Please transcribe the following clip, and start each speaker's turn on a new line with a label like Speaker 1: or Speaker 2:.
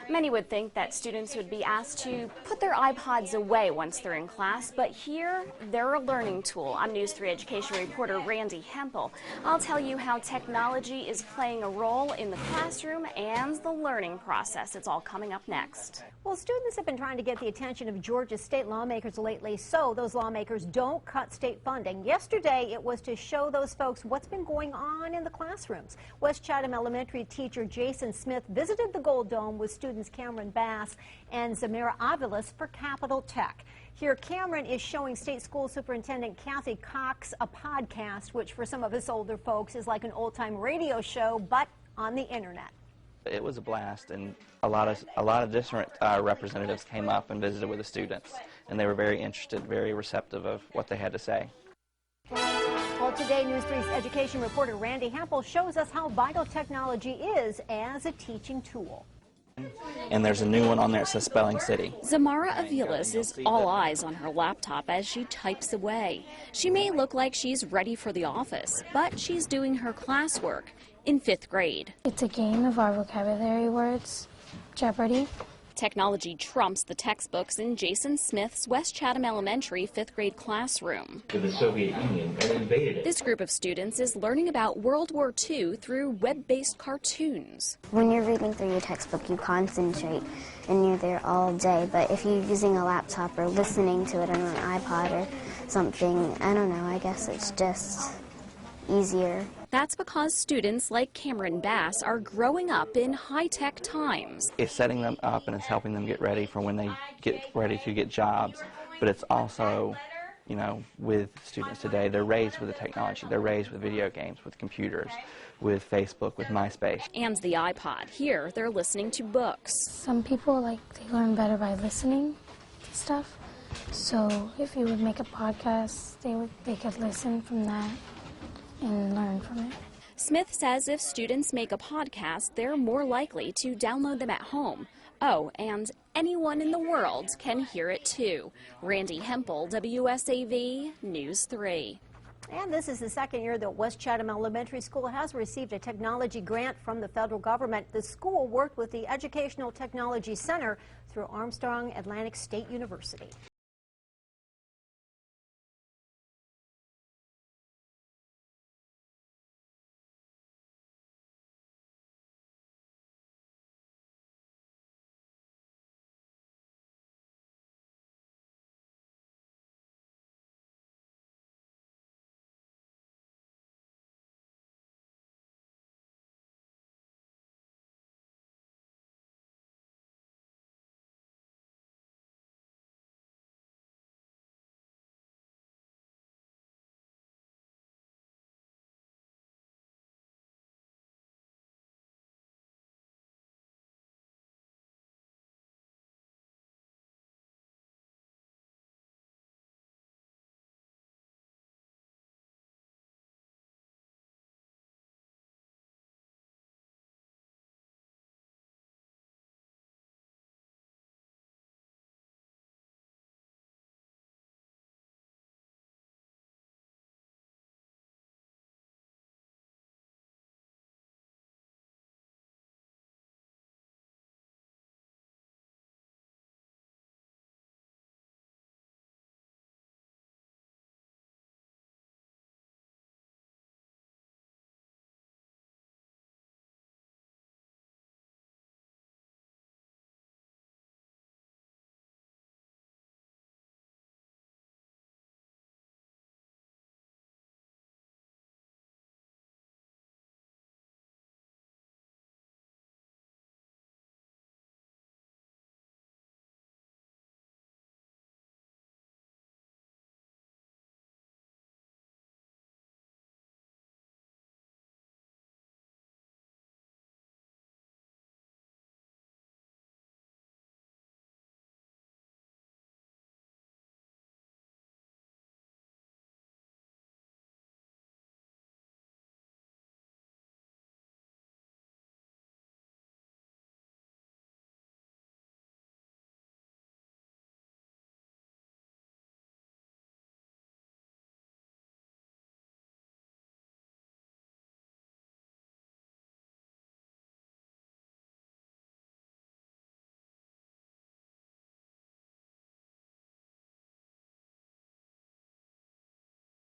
Speaker 1: Many would think that students would be asked to put their iPods away once they're in class, but here they're a learning tool. I'm News 3 education reporter Randy Hempel. I'll tell you how technology is playing a role in the classroom and the learning process. It's all coming up next.
Speaker 2: Well, students have been trying to get the attention of Georgia's state lawmakers lately, so those lawmakers don't cut state funding. Yesterday, it was to show those folks what's been going on in the classrooms. West Chatham Elementary teacher Jason Smith visited the Gold Dome with students Cameron Bass and Zamira Aviles for Capital Tech. Here, Cameron is showing State School Superintendent Kathy Cox a podcast, which for some of us older folks is like an old-time radio show, but on the internet.
Speaker 3: It was a blast, and a lot of different representatives came up and visited with the students, and they were very interested, very receptive of what they had to say.
Speaker 2: Well, today, News 3's education reporter Randy Hempel shows us how vital technology is as a teaching tool.
Speaker 3: And there's a new one on there that says Spelling City.
Speaker 1: Zamira Aviles is all eyes on her laptop as she types away. She may look like she's ready for the office, but she's doing her classwork in 5th grade.
Speaker 4: It's a game of our vocabulary words, Jeopardy!
Speaker 1: Technology trumps the textbooks in Jason Smith's West Chatham Elementary 5th grade classroom.
Speaker 5: The Soviet Union and invaded it.
Speaker 1: This group of students is learning about World War II through web-based cartoons.
Speaker 6: When you're reading through your textbook, you concentrate and you're there all day. But if you're using a laptop or listening to it on an iPod or something, I don't know, I guess it's just easier.
Speaker 1: That's because students like Cameron Bass are growing up in high-tech times.
Speaker 3: It's setting them up and it's helping them get ready for when they get ready to get jobs, but it's also, you know, with students today, they're raised with the technology. They're raised with video games, with computers, with Facebook, with MySpace.
Speaker 1: And the iPod. Here, they're listening to books.
Speaker 4: Some people, they learn better by listening to stuff. So if you would make a podcast, they could listen from that and learn from it.
Speaker 1: Smith says if students make a podcast, they're more likely to download them at home. Oh, and anyone in the world can hear it too. Randy Hempel, WSAV, News 3.
Speaker 2: And this is the second year that West Chatham Elementary School has received a technology grant from the federal government. The school worked with the Educational Technology Center through Armstrong Atlantic State University.